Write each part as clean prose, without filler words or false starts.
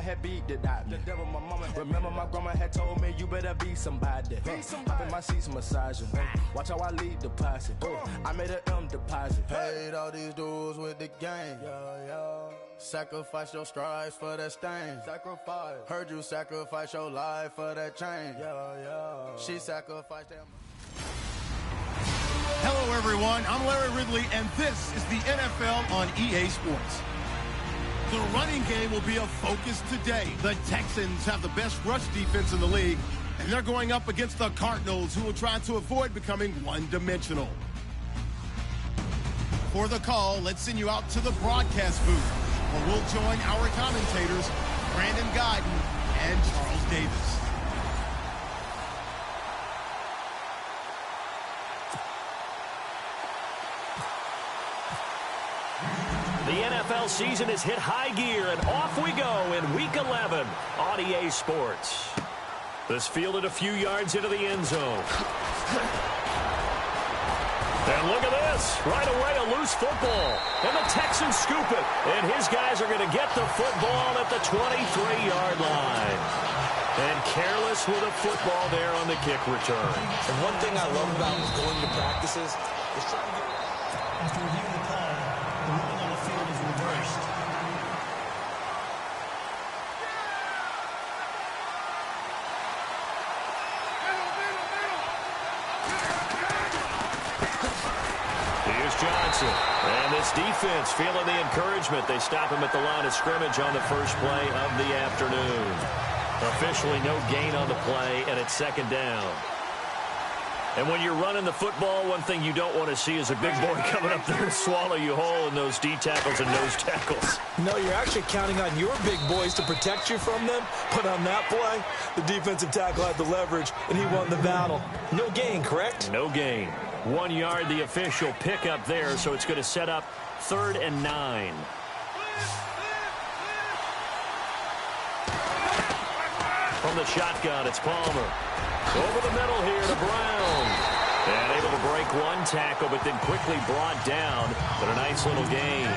had beat the doctor. The devil my mama had. Remember my grandma had told me you better be somebody. Hop in my seats, massaging. Watch how I lead the posse. I made an M deposit. Paid all these dudes with the game. Sacrifice your strides for that stain. Sacrifice. Heard you sacrifice your life for that change. She sacrificed that. Hello, everyone. I'm Larry Ridley, and this is the NFL on EA Sports. The running game will be a focus today. The Texans have the best rush defense in the league, and they're going up against the Cardinals, who will try to avoid becoming one-dimensional. For the call, let's send you out to the broadcast booth, where we'll join our commentators, Brandon Guyton and Charles Davis. The NFL season has hit high gear, and off we go in Week 11 on EA Sports. This fielded a few yards into the end zone. And look at this. Right away, a loose football. And the Texans scoop it. And his guys are going to get the football at the 23-yard line. And careless with a football there on the kick return. And one thing I love about going to practices is trying to get... After reviewing the call, the ruling on the field is reversed. Here's Johnson. And this defense feeling the encouragement. They stop him at the line of scrimmage on the first play of the afternoon. Officially no gain on the play, and it's second down. And when you're running the football, one thing you don't want to see is a big boy coming up there and swallow you whole in those D tackles and nose tackles. No, you're actually counting on your big boys to protect you from them. But on that play, the defensive tackle had the leverage, and he won the battle. No gain, correct? No gain. 1 yard, the official pickup there, so it's going to set up 3rd and 9. From the shotgun, it's Palmer. Over the middle here to Brown. And able to break one tackle, but then quickly brought down. But a nice little gain.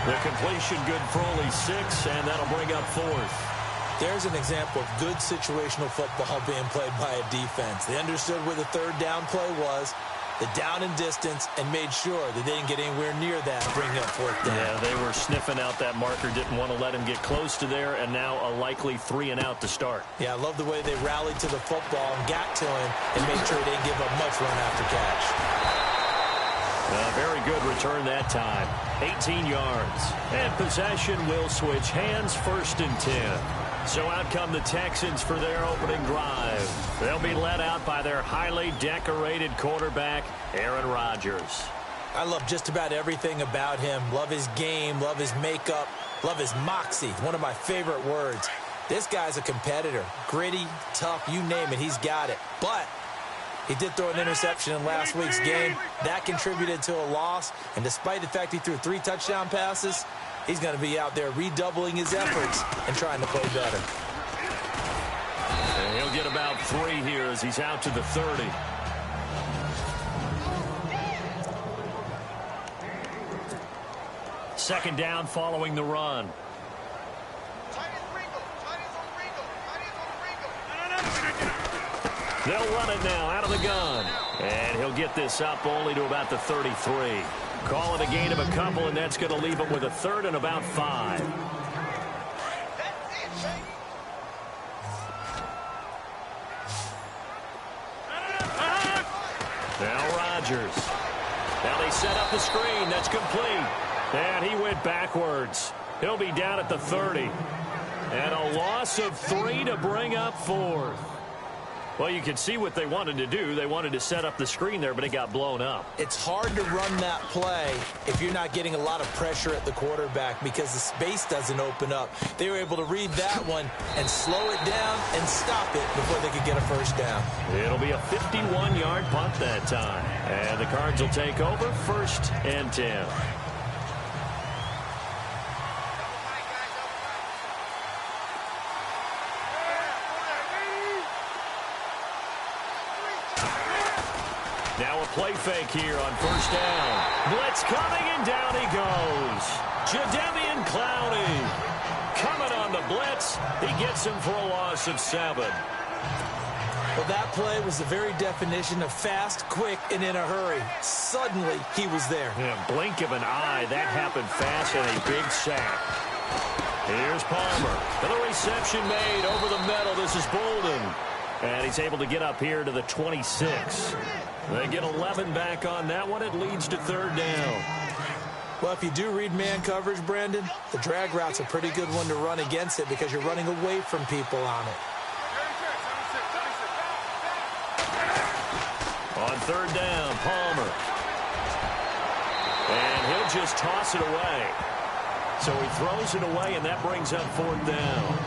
The completion good for only 6, and that'll bring up 4th. There's an example of good situational football being played by a defense. They understood where the 3rd down play was, the down and distance, and made sure that they didn't get anywhere near that and bring up 4th down. Yeah, they were sniffing out that marker, didn't want to let him get close to there, and now a likely 3 and out to start. Yeah, I love the way they rallied to the football and got to him and made sure they didn't give up much run after catch. Very good return that time. 18 yards. And possession will switch hands, 1st and 10. So out come the Texans for their opening drive. They'll be led out by their highly decorated quarterback, Aaron Rodgers. I love just about everything about him. Love his game, love his makeup, love his moxie. One of my favorite words. This guy's a competitor. Gritty, tough, you name it, he's got it. But he did throw an interception in last week's game. That contributed to a loss. And despite the fact he threw 3 touchdown passes, he's going to be out there redoubling his efforts and trying to play better. And he'll get about 3 here as he's out to the 30. Second down following the run. They'll run it now out of the gun. And he'll get this up only to about the 33. Call it a gain of a couple, and that's going to leave him with a 3rd and about 5. Now Rodgers. Now they set up the screen. That's complete. And he went backwards. He'll be down at the 30. And a loss of 3 to bring up 4th. Well, you can see what they wanted to do. They wanted to set up the screen there, but it got blown up. It's hard to run that play if you're not getting a lot of pressure at the quarterback because the space doesn't open up. They were able to read that one and slow it down and stop it before they could get a 1st down. It'll be a 51-yard punt that time. And the Cards will take over, 1st and 10. Now a play fake here on 1st down. Blitz coming, and down he goes. Jadeveon Clowney coming on the blitz. blitz. He gets him for a loss of 7. Well, that play was the very definition of fast, quick, and in a hurry. Suddenly, he was there. Yeah, blink of an eye. That happened fast and a big sack. Here's Palmer. And the reception made over the middle. This is Bolden. And he's able to get up here to the 26. They get 11 back on that one. It leads to 3rd down. Well, if you do read man coverage, Brandon, the drag route's a pretty good one to run against it because you're running away from people on it. On 3rd down, Palmer. And he'll just toss it away. So he throws it away, and that brings up 4th down.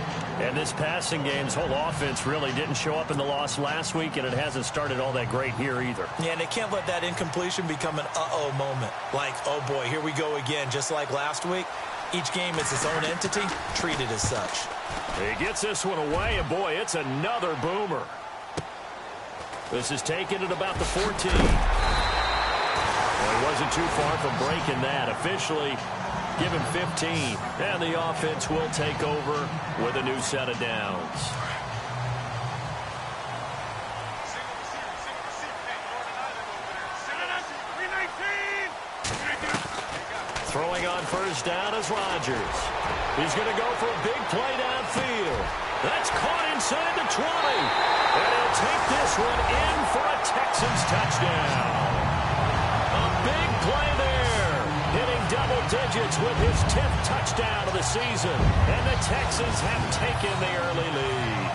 And this passing game's whole offense really didn't show up in the loss last week, and it hasn't started all that great here either. Yeah, and they can't let that incompletion become an uh-oh moment. Like, oh boy, here we go again, just like last week. Each game is its own entity, treated as such. He gets this one away, and boy, it's another boomer. This is taken at about the 14. Well, he wasn't too far from breaking that. Officially, give him 15. And the offense will take over with a new set of downs. Throwing on 1st down is Rodgers. He's going to go for a big play downfield. That's caught inside the 20. And he'll take this one in for a Texans touchdown. A big play there. Hitting double digits with his 10th touchdown of the season. And the Texans have taken the early lead.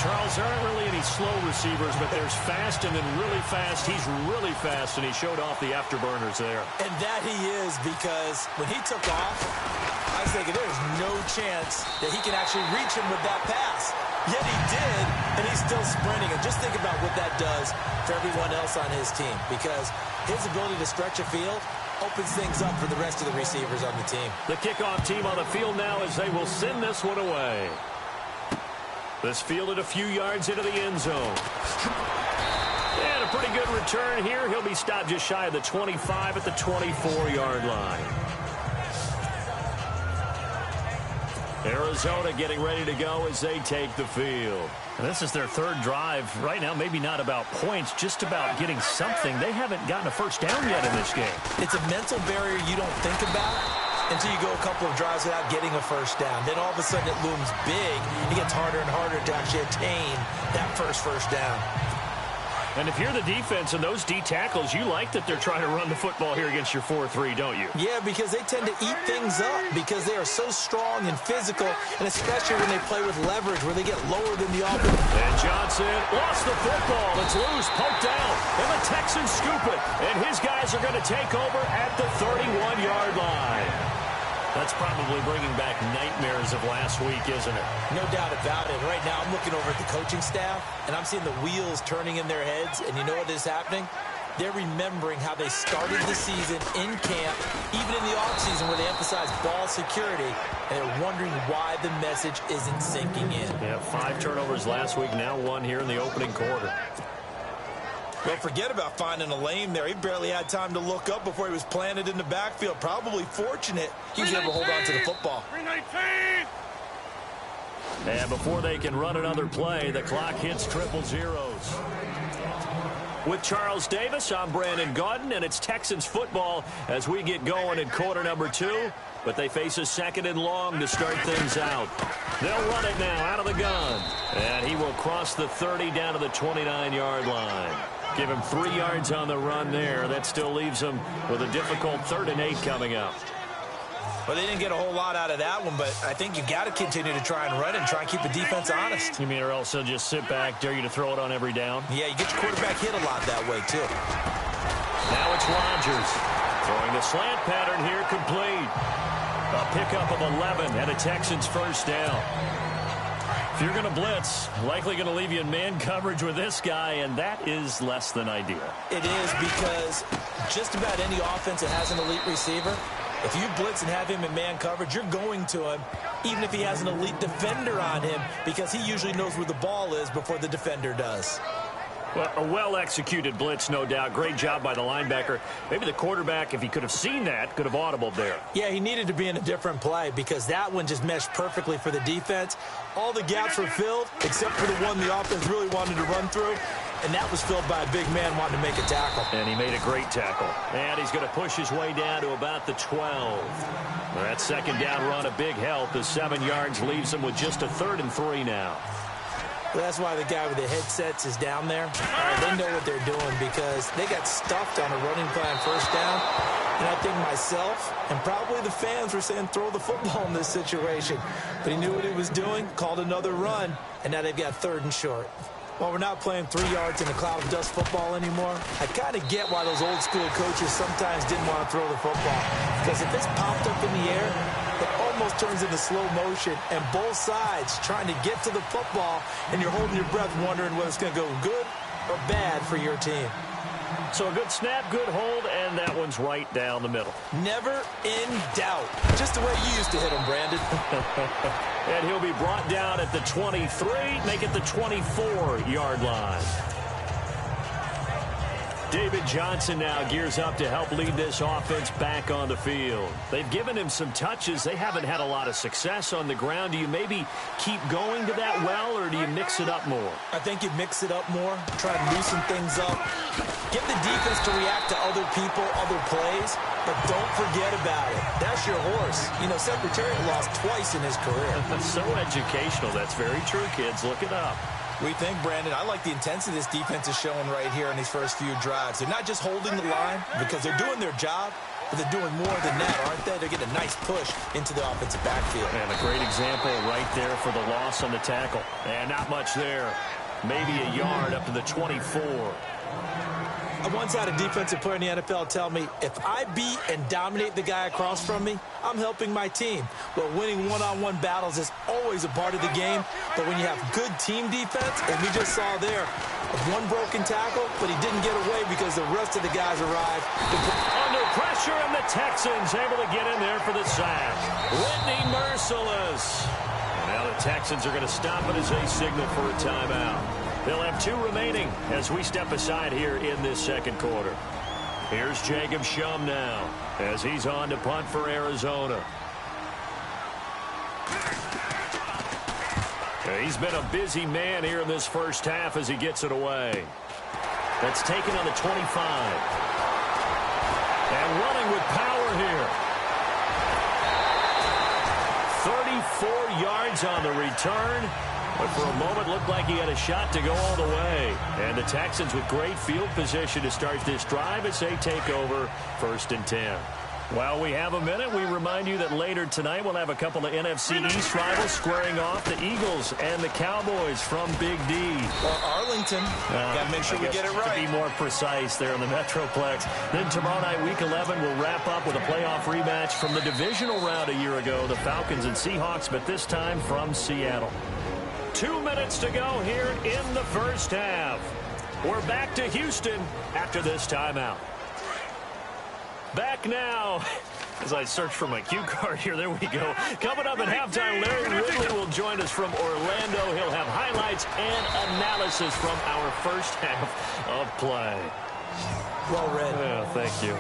Charles, there aren't really any slow receivers, but there's fast and then really fast. He's really fast, and he showed off the afterburners there. And that he is, because when he took off, I was thinking there's no chance that he can actually reach him with that pass. Yet he did, and he's still sprinting. And just think about what that does for everyone else on his team, because his ability to stretch a field opens things up for the rest of the receivers on the team. The kickoff team on the field now as they will send this one away. This fielded a few yards into the end zone. And a pretty good return here. He'll be stopped just shy of the 25 at the 24-yard line. Arizona getting ready to go as they take the field. And this is their 3rd drive. Right now, maybe not about points, just about getting something. They haven't gotten a 1st down yet in this game. It's a mental barrier you don't think about until you go a couple of drives without getting a 1st down. Then all of a sudden it looms big. It gets harder and harder to actually attain that first down. And if you're the defense and those D tackles, you like that they're trying to run the football here against your 4-3, don't you? Yeah, because they tend to eat things up because they are so strong and physical, and especially when they play with leverage where they get lower than the offense. And Johnson lost the football. It's loose, poked out, and the Texans scoop it. And his guys are going to take over at the 31-yard line. That's probably bringing back nightmares of last week, isn't it? No doubt about it. Right now, I'm looking over at the coaching staff, and I'm seeing the wheels turning in their heads. And you know what is happening? They're remembering how they started the season in camp, even in the offseason where they emphasized ball security, and they're wondering why the message isn't sinking in. Yeah, 5 turnovers last week, now 1 here in the opening quarter. Well, forget about finding a lane there. He barely had time to look up before he was planted in the backfield. Probably fortunate he was able to hold on to the football. And before they can run another play, the clock hits 000. With Charles Davis, I'm Brandon Gaudin, and it's Texans football as we get going in quarter number 2. But they face a 2nd and long to start things out. They'll run it now out of the gun. And he will cross the 30 down to the 29-yard line. Give him 3 yards on the run there. That still leaves him with a difficult 3rd and 8 coming up. Well, they didn't get a whole lot out of that one, but I think you got to continue to try and run it and try and keep the defense honest. You mean or else they'll just sit back, dare you to throw it on every down? Yeah, you get your quarterback hit a lot that way, too. Now it's Rodgers. Throwing the slant pattern here complete. A pickup of 11 and a Texans 1st down. If you're going to blitz, likely going to leave you in man coverage with this guy, and that is less than ideal. It is, because just about any offense that has an elite receiver, if you blitz and have him in man coverage, you're going to him, even if he has an elite defender on him, because he usually knows where the ball is before the defender does. Well, a well-executed blitz, no doubt. Great job by the linebacker. Maybe the quarterback, if he could have seen that, could have audibled there. Yeah, he needed to be in a different play because that one just meshed perfectly for the defense. All the gaps were filled except for the one the offense really wanted to run through, and that was filled by a big man wanting to make a tackle. And he made a great tackle. And he's going to push his way down to about the 12. That second down run, a big help. The 7 yards leaves him with just a 3rd and 3 now. Well, that's why the guy with the headsets is down there. They know what they're doing because they got stuffed on a running play on first down. And I think myself and probably the fans were saying throw the football in this situation. But he knew what he was doing, called another run, and now they've got 3rd and short. While we're not playing 3 yards in a cloud of dust football anymore, I kind of get why those old school coaches sometimes didn't want to throw the football. Because if it's popped up in the air, it almost turns into slow motion, and both sides trying to get to the football, and you're holding your breath wondering whether it's going to go good or bad for your team. So a good snap, good hold, and that one's right down the middle. Never in doubt. Just the way you used to hit them, Brandon. And he'll be brought down at the 23, make it the 24-yard line. David Johnson now gears up to help lead this offense back on the field. They've given him some touches. They haven't had a lot of success on the ground. Do you maybe keep going to that well, or do you mix it up more? I think you mix it up more, try to loosen things up. Get the defense to react to other people, other plays, but don't forget about it. That's your horse. You know, Secretariat lost twice in his career. That's so educational. That's very true, kids. Look it up. We think, Brandon, I like the intensity this defense is showing right here in these first few drives. They're not just holding the line because they're doing their job, but they're doing more than that, aren't they? They're getting a nice push into the offensive backfield. And a great example right there for the loss on the tackle. And not much there. Maybe a yard up to the 24. I once had a defensive player in the NFL tell me, if I beat and dominate the guy across from me, I'm helping my team. Well, winning one-on-one battles is always a part of the game, but when you have good team defense, and we just saw there, one broken tackle, but he didn't get away because the rest of the guys arrived. Under pressure, and the Texans able to get in there for the sack. Whitney merciless. And now the Texans are going to stop it as they signal for a timeout. They'll have 2 remaining as we step aside here in this second quarter. Here's Jacob Shum now as he's on to punt for Arizona. He's been a busy man here in this first half as he gets it away. That's taken on the 25. And running with power here. 34 yards on the return. But for a moment, looked like he had a shot to go all the way. And the Texans with great field position to start this drive as they take over 1st and 10. While we have a minute, we remind you that later tonight we'll have a couple of NFC East rivals squaring off, the Eagles and the Cowboys from Big D. Or Arlington. Got to make sure we get it right. To be more precise there in the Metroplex. Then tomorrow night, Week 11, we'll wrap up with a playoff rematch from the divisional round a year ago, the Falcons and Seahawks, but this time from Seattle. 2 minutes to go here in the first half. We're back to Houston after this timeout. Back now. As I search for my cue card here, there we go. Coming up at halftime, Larry Ridley will join us from Orlando. He'll have highlights and analysis from our first half of play. Well read. Yeah, thank you.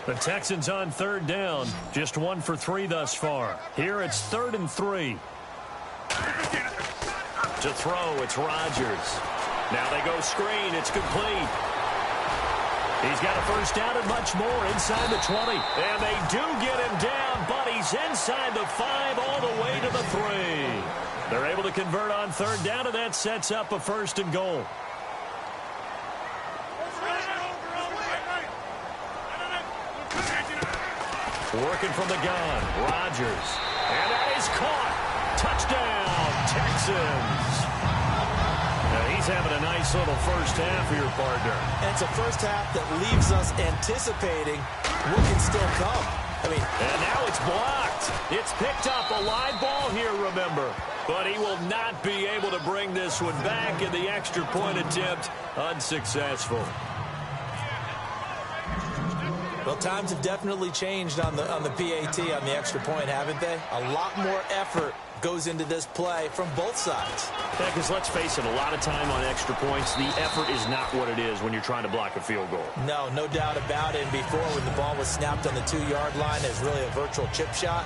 The Texans on 3rd down. Just 1 for 3 thus far. Here it's 3rd and 3. To throw, it's Rodgers. Now they go screen. It's complete. He's got a first down and much more inside the 20. And they do get him down, but he's inside the 5 all the way to the 3. They're able to convert on 3rd down, and that sets up a 1st and goal. Working from the gun, Rodgers. And that is caught. Touchdown, Texans. Now he's having a nice little first half for your partner. And it's a first half that leaves us anticipating what can still come. And now it's blocked. It's picked up, a live ball here, remember. But he will not be able to bring this one back, in the extra point attempt unsuccessful. Well, times have definitely changed on the PAT, on the extra point, haven't they? A lot more effort goes into this play from both sides. Yeah, because let's face it, a lot of time on extra points, the effort is not what it is when you're trying to block a field goal. No doubt about it. And before, when the ball was snapped on the 2-yard line, it was really a virtual chip shot.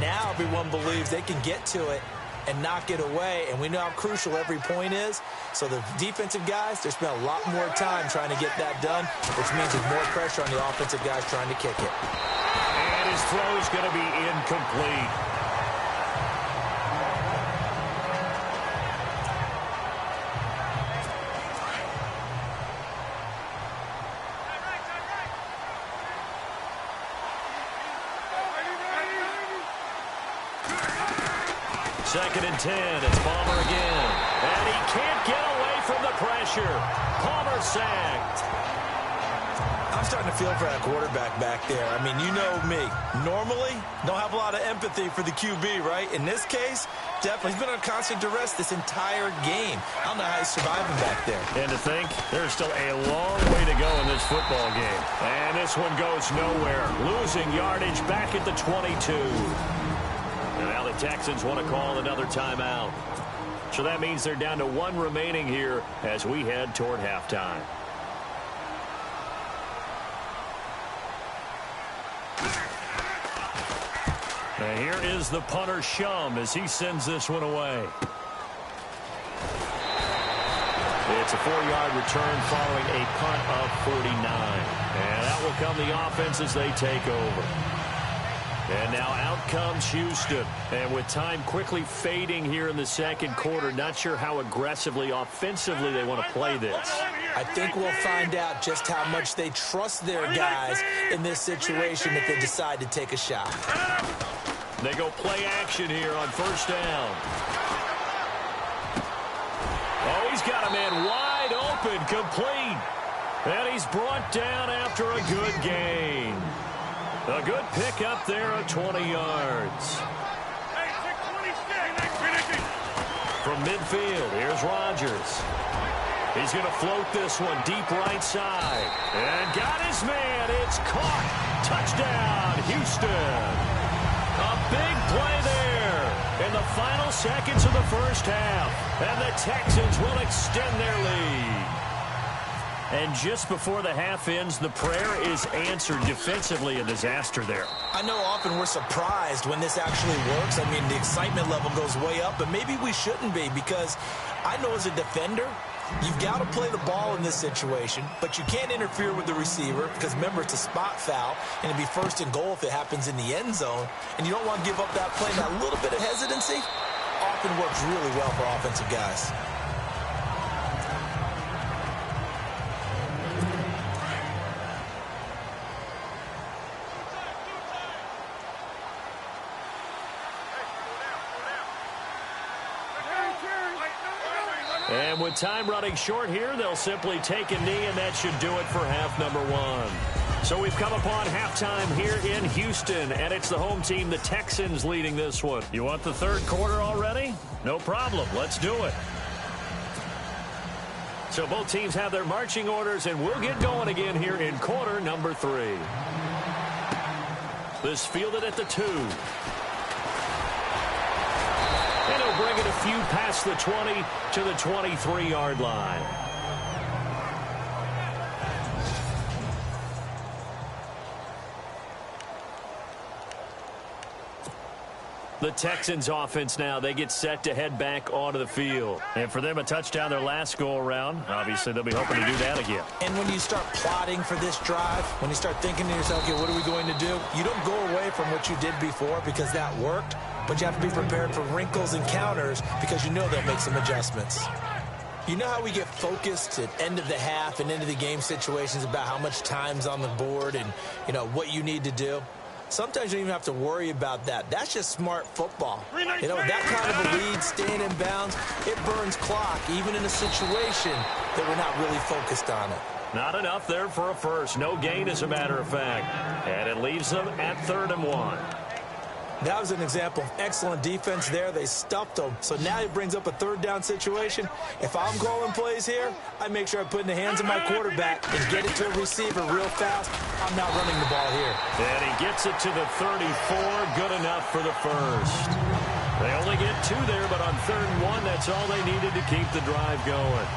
Now everyone believes they can get to it and knock it away, and we know how crucial every point is. So the defensive guys, they spend a lot more time trying to get that done, which means there's more pressure on the offensive guys trying to kick it. And his throw is going to be incomplete. Second and 10. It's Palmer again. And he can't get away from the pressure. Palmer sacked. I'm starting to feel for that quarterback back there. I mean, you know me. Normally, don't have a lot of empathy for the QB, right? In this case, definitely. He's been under constant duress this entire game. I don't know how he's surviving back there. And to think, there's still a long way to go in this football game. And this one goes nowhere. Losing yardage back at the 22. Now the Texans want to call another timeout. So that means they're down to 1 remaining here as we head toward halftime. And here is the punter, Shum, as he sends this one away. It's a 4-yard return following a punt of 49. And that will come the offense as they take over. And now out comes Houston. And with time quickly fading here in the second quarter, not sure how aggressively, offensively they want to play this. I think we'll find out just how much they trust their guys in this situation if they decide to take a shot. They go play action here on first down. Oh, he's got a man wide open, complete. And he's brought down after a good gain. A good pick up there at 20 yards. From midfield, here's Rodgers. He's going to float this one deep right side. And got his man. It's caught. Touchdown, Houston. A big play there in the final seconds of the first half. And the Texans will extend their lead. And just before the half ends, the prayer is answered. Defensively, a disaster there. I know often we're surprised when this actually works. I mean, the excitement level goes way up, but maybe we shouldn't be, because I know as a defender, you've got to play the ball in this situation, but you can't interfere with the receiver because, remember, it's a spot foul, and it'd be first and goal if it happens in the end zone, and you don't want to give up that play. That little bit of hesitancy often works really well for offensive guys. And with time running short here, they'll simply take a knee, and that should do it for half number 1. So we've come upon halftime here in Houston, and it's the home team, the Texans, leading this one. You want the third quarter already? No problem. Let's do it. So both teams have their marching orders, and we'll get going again here in quarter number 3. This fielded at the 2. And he'll bring it a few past the 20 to the 23-yard line. The Texans offense now, they get set to head back onto the field. And for them, a touchdown their last go-around. Obviously, they'll be hoping to do that again. And when you start plotting for this drive, when you start thinking to yourself, okay, what are we going to do? You don't go away from what you did before because that worked, but you have to be prepared for wrinkles and counters because you know they'll make some adjustments. You know how we get focused at end of the half and into the game situations about how much time's on the board and, you know, what you need to do? Sometimes you don't even have to worry about that. That's just smart football. You know, that kind of a lead, staying in bounds, it burns clock, even in a situation that we're not really focused on it. Not enough there for a first. No gain, as a matter of fact. And it leaves them at 3rd and 1. That was an example of excellent defense there. They stuffed him. So now he brings up a third down situation. If I'm calling plays here, I make sure I put it in the hands of my quarterback and get it to a receiver real fast. I'm not running the ball here. And he gets it to the 34. Good enough for the first. They only get 2 there, but on 3rd and 1, that's all they needed to keep the drive going.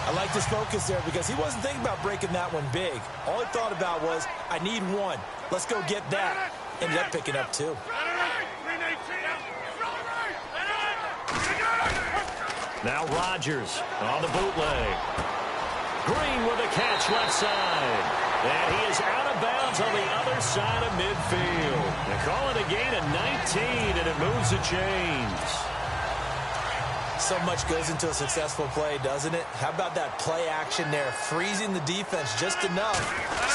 I like his focus there because he wasn't thinking about breaking that one big. All he thought about was, I need 1. Let's go get that. Ended up picking up 2. Now Rodgers on the bootleg. Green with a catch left side. And he is out of bounds on the other side of midfield. They call it a gain of 19, and it moves the chains. So much goes into a successful play, doesn't it? How about that play action there? Freezing the defense just enough.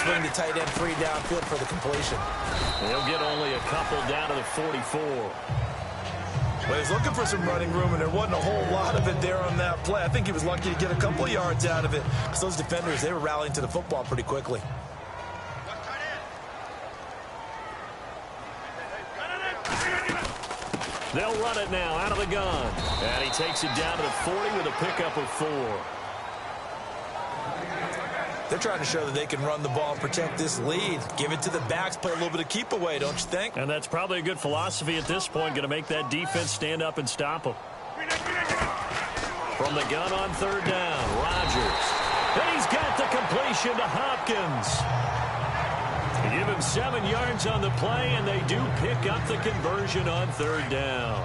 Swing the tight end free downfield for the completion. They'll get only a couple down to the 44. Well, he's looking for some running room, and there wasn't a whole lot of it there on that play. I think he was lucky to get a couple yards out of it. Because those defenders, they were rallying to the football pretty quickly. They'll run it now out of the gun. And he takes it down to the 40 with a pickup of 4. They're trying to show that they can run the ball and protect this lead. Give it to the backs, play a little bit of keep away, don't you think? And that's probably a good philosophy at this point, going to make that defense stand up and stop them. From the gun on 3rd down, Rodgers. And he's got the completion to Hopkins. They give him 7 yards on the play, and they do pick up the conversion on 3rd down.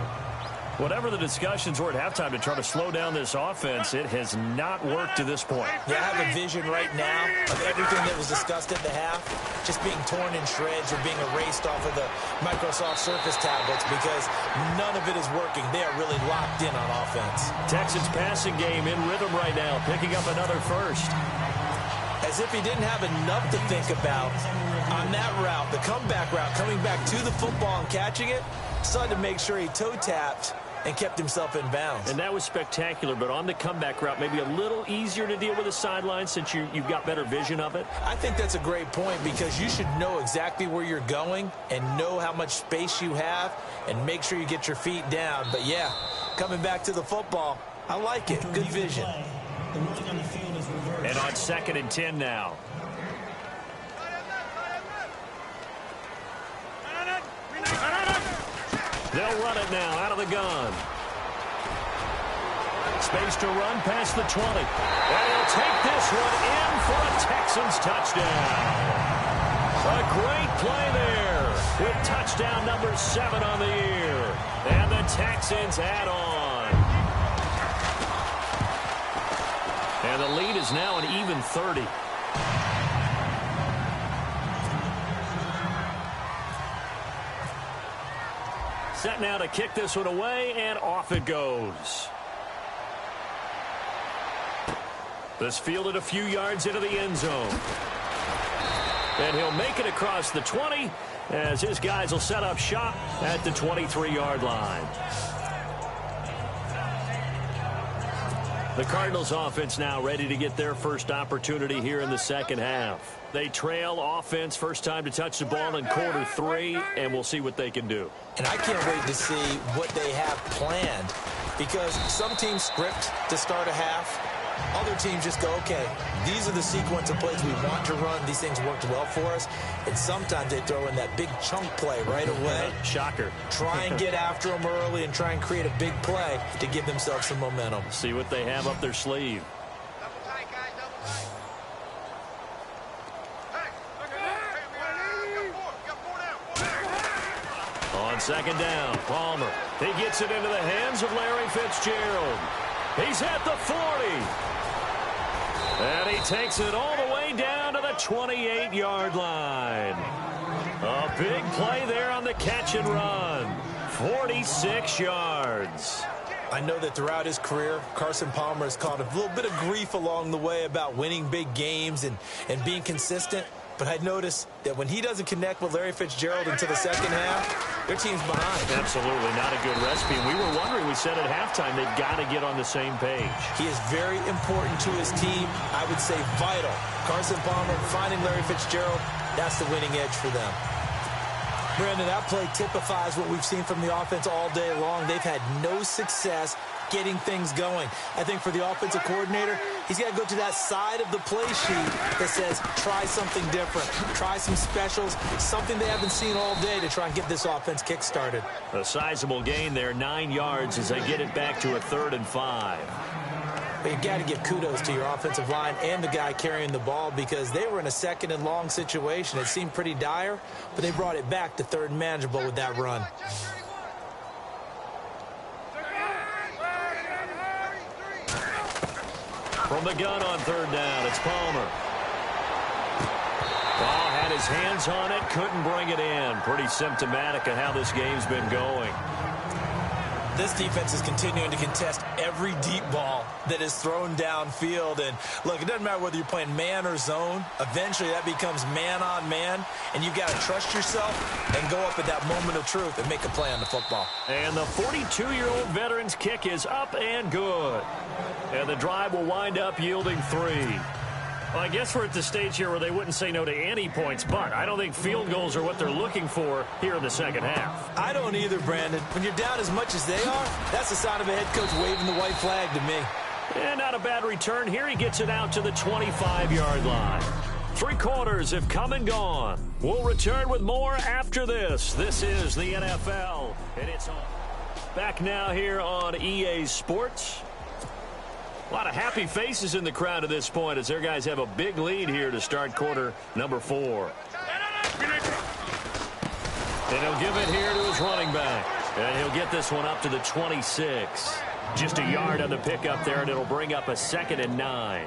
Whatever the discussions were at halftime to try to slow down this offense, it has not worked to this point. Yeah, I have a vision right now of everything that was discussed at the half just being torn in shreds or being erased off of the Microsoft Surface tablets because none of it is working. They are really locked in on offense. Texans passing game in rhythm right now, picking up another first. As if he didn't have enough to think about on that route, the comeback route, coming back to the football and catching it, decided to make sure he toe-tapped and kept himself in bounds. And that was spectacular, but on the comeback route, maybe a little easier to deal with the sideline since you've got better vision of it? I think that's a great point because you should know exactly where you're going and know how much space you have and make sure you get your feet down. But, yeah, coming back to the football, I like it. Good vision. And on 2nd and 10 now. They'll run it now out of the gun. Space to run past the 20. And he'll take this one in for a Texans touchdown. A great play there with touchdown number 7 on the year. And the Texans add on. And the lead is now an even 30. Set now to kick this one away, and off it goes. This fielded a few yards into the end zone. And he'll make it across the 20 as his guys will set up shop at the 23-yard line. The Cardinals offense now ready to get their first opportunity here in the second half. They trail offense first time to touch the ball in quarter 3, and we'll see what they can do. And I can't wait to see what they have planned because some teams script to start a half. Other teams just go, okay, these are the sequence of plays we want to run. These things worked well for us. And sometimes they throw in that big chunk play right away. Shocker. Try and get after them early and try and create a big play to give themselves some momentum. See what they have up their sleeve. On 2nd down, Palmer. He gets it into the hands of Larry Fitzgerald. He's at the 40. And he takes it all the way down to the 28-yard line. A big play there on the catch and run. 46 yards. I know that throughout his career, Carson Palmer has caught a little bit of grief along the way about winning big games and being consistent. But I noticed that when he doesn't connect with Larry Fitzgerald until the second half, their team's behind. Absolutely not a good recipe. And we were wondering, we said at halftime, they've got to get on the same page. He is very important to his team. I would say vital. Carson Palmer finding Larry Fitzgerald, that's the winning edge for them. Brandon, that play typifies what we've seen from the offense all day long. They've had no success getting things going. I think for the offensive coordinator, he's got to go to that side of the play sheet that says, try something different, try some specials, something they haven't seen all day to try and get this offense kick-started. A sizable gain there, 9 yards as they get it back to a 3rd and 5. But you've got to give kudos to your offensive line and the guy carrying the ball because they were in a 2nd and long situation. It seemed pretty dire, but they brought it back to 3rd and manageable with that run. From the gun on 3rd down, it's Palmer. Ball had his hands on it, couldn't bring it in. Pretty symptomatic of how this game's been going. This defense is continuing to contest every deep ball that is thrown downfield. And, look, it doesn't matter whether you're playing man or zone. Eventually, that becomes man-on-man, and you've got to trust yourself and go up at that moment of truth and make a play on the football. And the 42-year-old veteran's kick is up and good. And the drive will wind up yielding 3. Well, I guess we're at the stage here where they wouldn't say no to any points, but I don't think field goals are what they're looking for here in the second half. I don't either, Brandon. When you're down as much as they are, that's a sign of a head coach waving the white flag to me. And not a bad return here. He gets it out to the 25-yard line. 3 quarters have come and gone. We'll return with more after this. This is the NFL, and it's on. Back now here on EA Sports. A lot of happy faces in the crowd at this point as their guys have a big lead here to start quarter number 4. And he'll give it here to his running back. And he'll get this one up to the 26. Just a yard on the pickup there, and it'll bring up a 2nd and 9.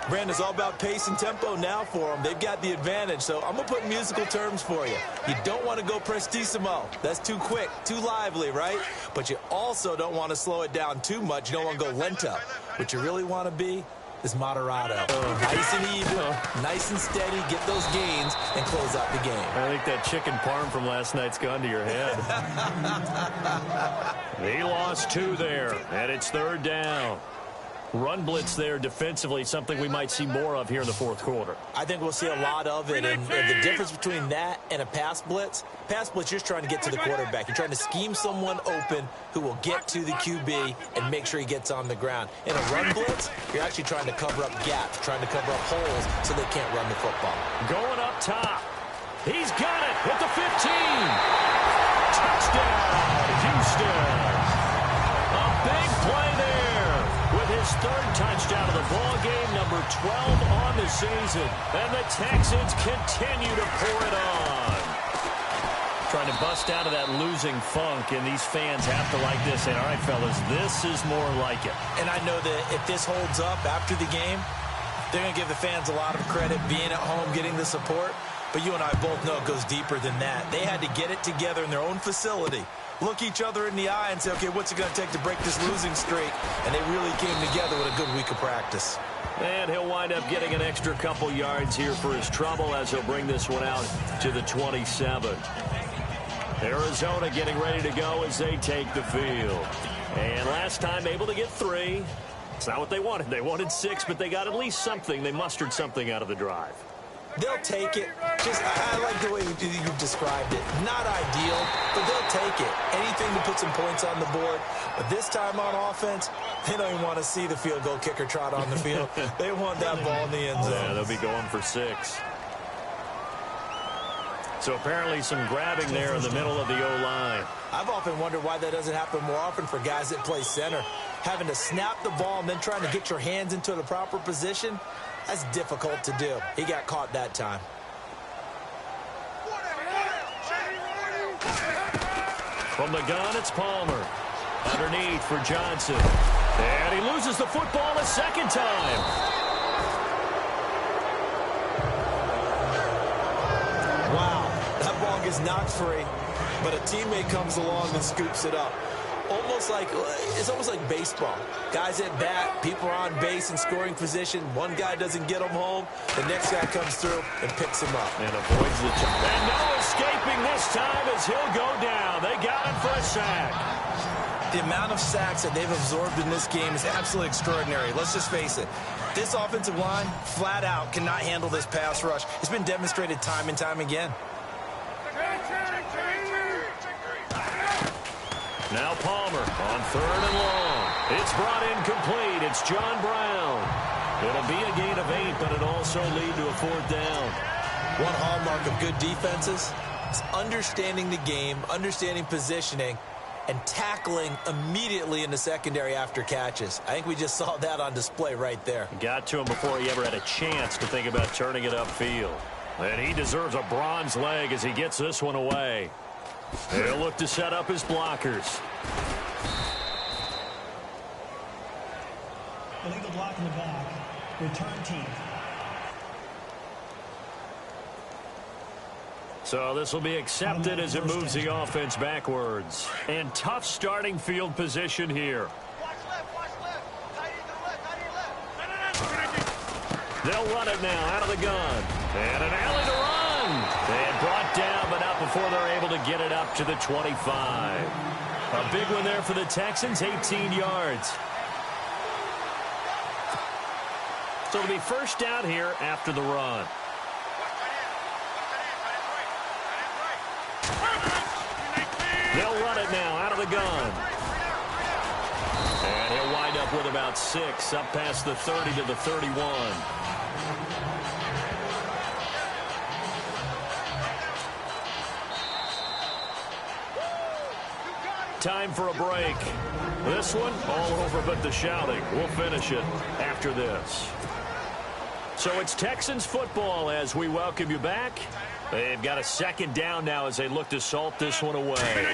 Brandon, it's all about pace and tempo now for them. They've got the advantage, so I'm going to put musical terms for you. You don't want to go prestissimo. That's too quick, too lively, right? But you also don't want to slow it down too much. You don't want to go lento. What you really want to be is moderato. Nice and even, nice and steady, get those gains, and close out the game. I think that chicken parm from last night's gone to your head. He lost 2 there, and it's 3rd down. Run blitz there defensively, something we might see more of here in the 4th quarter. I think we'll see a lot of it, and the difference between that and a pass blitz, you're just trying to get to the quarterback. You're trying to scheme someone open who will get to the QB and make sure he gets on the ground. In a run blitz, you're actually trying to cover up gaps, trying to cover up holes so they can't run the football. Going up top. He's got it with the 15. Touchdown, Houston. A big play there. With his 3rd touchdown of the ball game, number 12 on the season. And the Texans continue to pour it on. Trying to bust out of that losing funk, and these fans have to like this. And all right, fellas, this is more like it. And I know that if this holds up after the game, they're going to give the fans a lot of credit being at home, getting the support. But you and I both know it goes deeper than that. They had to get it together in their own facility, look each other in the eye and say, okay, what's it going to take to break this losing streak? And they really came together with a good week of practice. And he'll wind up getting an extra couple yards here for his trouble as he'll bring this one out to the 27. Arizona getting ready to go as they take the field. And last time able to get 3. It's not what they wanted. They wanted 6, but they got at least something. They mustered something out of the drive. They'll take it. I like the way you've described it. Not ideal, but they'll take it. Anything to put some points on the board. But this time on offense, they don't even want to see the field goal kicker trot on the field. They want that ball in the end zone. Yeah, they'll be going for 6. So apparently some grabbing there in the middle of the O-line. I've often wondered why that doesn't happen more often for guys that play center. Having to snap the ball and then trying to get your hands into the proper position, that's difficult to do. He got caught that time. From the gun, it's Palmer. Underneath for Johnson. And he loses the football a second time. Wow, that ball gets knocked free, but a teammate comes along and scoops it up. It's almost like baseball. Guys at bat, people are on base in scoring position. One guy doesn't get him home. The next guy comes through and picks him up. And avoids the jump. And no escaping this time as he'll go down. They got him for a sack. The amount of sacks that they've absorbed in this game is absolutely extraordinary. Let's just face it. This offensive line, flat out, cannot handle this pass rush. It's been demonstrated time and time again. Now Palmer on 3rd and long. It's brought in complete. It's John Brown. It'll be a gain of 8, but it'll also lead to a 4th down. One hallmark of good defenses is understanding the game, understanding positioning, and tackling immediately in the secondary after catches. I think we just saw that on display right there. Got to him before he ever had a chance to think about turning it upfield. And he deserves a bronze leg as he gets this one away. He'll look to set up his blockers. Illegal block in the back. Return team. So this will be accepted as it moves the offense backwards. And tough starting field position here. They'll run it now out of the gun. And an alley to run. And brought down, but not before they're able to get it up to the 25. A big one there for the Texans, 18 yards. So it'll be first down here after the run. They'll run it now out of the gun. And he'll wind up with about 6 up past the 30 to the 31. Time for a break. This one all over but the shouting. We'll finish it after this. So it's Texans football as we welcome you back. They've got a 2nd down now as they look to salt this one away.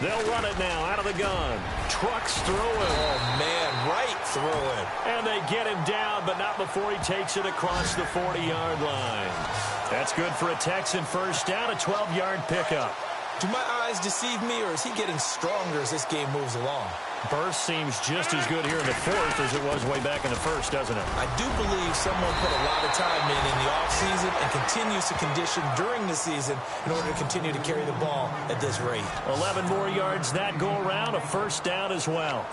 They'll run it now out of the gun. Trucks through him. Oh, man, right through him. And they get him down, but not before he takes it across the 40-yard line. That's good for a Texan first down, a 12-yard pickup. Do my eyes deceive me, or is he getting stronger as this game moves along? Burst seems just as good here in the 4th as it was way back in the 1st, doesn't it? I do believe someone put a lot of time in the offseason and continues to condition during the season in order to continue to carry the ball at this rate. 11 more yards that go around, a first down as well.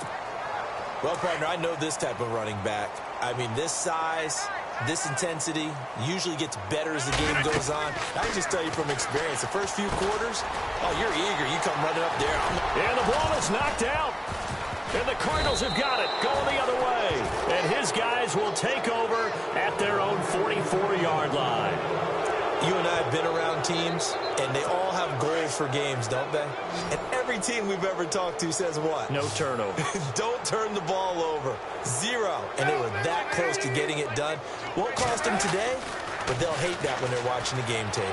Well, partner, I know this type of running back. I mean, this size, this intensity usually gets better as the game goes on. I can just tell you from experience, the first few quarters, oh, you're eager. You come running up there. And the ball is knocked out. And the Cardinals have got it, going the other way. And his guys will take over at their own 44-yard line. You and I have been around teams, and they all have goals for games, don't they? And every team we've ever talked to says what? No turnover. Don't turn the ball over. 0. And they were that close to getting it done. Won't cost them today, but they'll hate that when they're watching the game tape.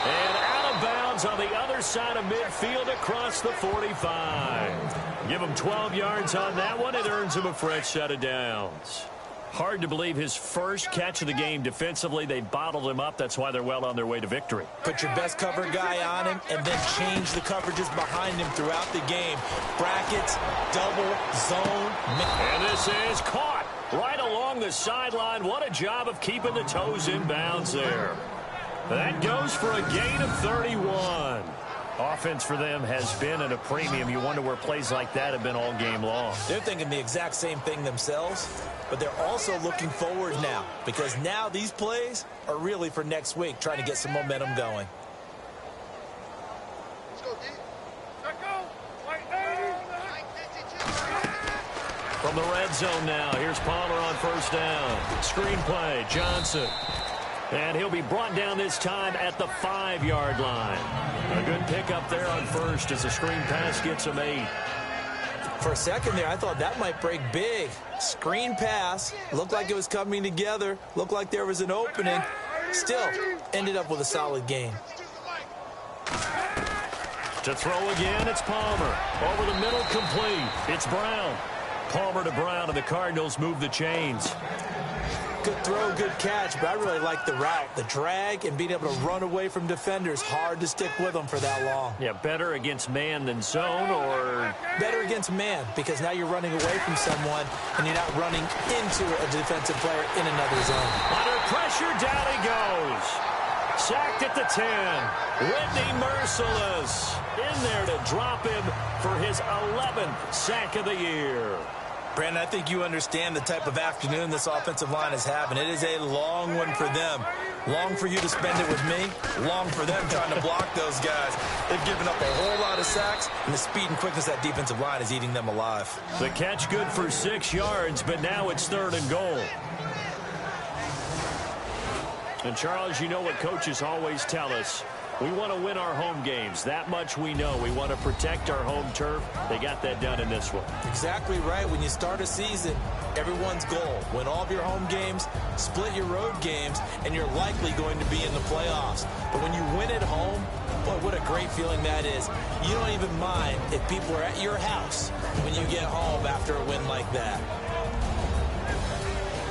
And out of bounds on the other side of midfield across the 45. Give him 12 yards on that one. It earns him a fresh set of downs. Hard to believe his first catch of the game defensively. They bottled him up. That's why they're well on their way to victory. Put your best cover guy on him and then change the coverages behind him throughout the game. Brackets, double, zone. And this is caught right along the sideline. What a job of keeping the toes in bounds there. That goes for a gain of 31. Offense for them has been at a premium. You wonder where plays like that have been all game long. They're thinking the exact same thing themselves, but they're also looking forward now because now these plays are really for next week, trying to get some momentum going. From the red zone now, here's Palmer on first down. Screen play, Johnson. And he'll be brought down this time at the 5-yard line. A good pickup there on first as the screen pass gets him 8. For a second there, I thought that might break big. Screen pass, looked like it was coming together, looked like there was an opening. Still, ended up with a solid gain. To throw again, it's Palmer. Over the middle, complete. It's Brown. Palmer to Brown, and the Cardinals move the chains. Good throw, good catch, but I really like the route. The drag and being able to run away from defenders. Hard to stick with them for that long. Yeah, better against man than zone, or? Better against man, because now you're running away from someone and you're not running into a defensive player in another zone. Under pressure, down he goes. Sacked at the 10. Whitney merciless. In there to drop him for his 11th sack of the year. Brandon, I think you understand the type of afternoon this offensive line is having. It is a long one for them. Long for you to spend it with me. Long for them trying to block those guys. They've given up a whole lot of sacks, and the speed and quickness of that defensive line is eating them alive. The catch good for 6 yards, but now it's 3rd and goal. And, Charles, you know what coaches always tell us. We want to win our home games. That much we know. We want to protect our home turf. They got that done in this one. Exactly right. When you start a season, everyone's goal, win all of your home games, split your road games, and you're likely going to be in the playoffs. But when you win at home, boy, what a great feeling that is. You don't even mind if people are at your house when you get home after a win like that.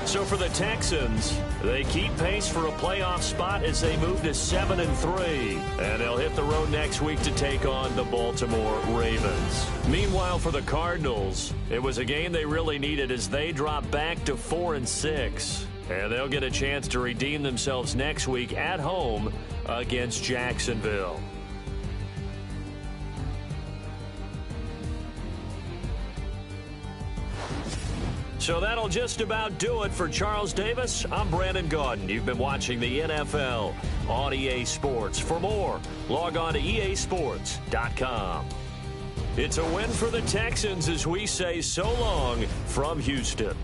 So for the Texans, they keep pace for a playoff spot as they move to 7-3. And they'll hit the road next week to take on the Baltimore Ravens. Meanwhile, for the Cardinals, it was a game they really needed as they drop back to 4-6. And they'll get a chance to redeem themselves next week at home against Jacksonville. So that'll just about do it for Charles Davis. I'm Brandon Gaudin. You've been watching the NFL on EA Sports. For more, log on to easports.com. It's a win for the Texans as we say so long from Houston.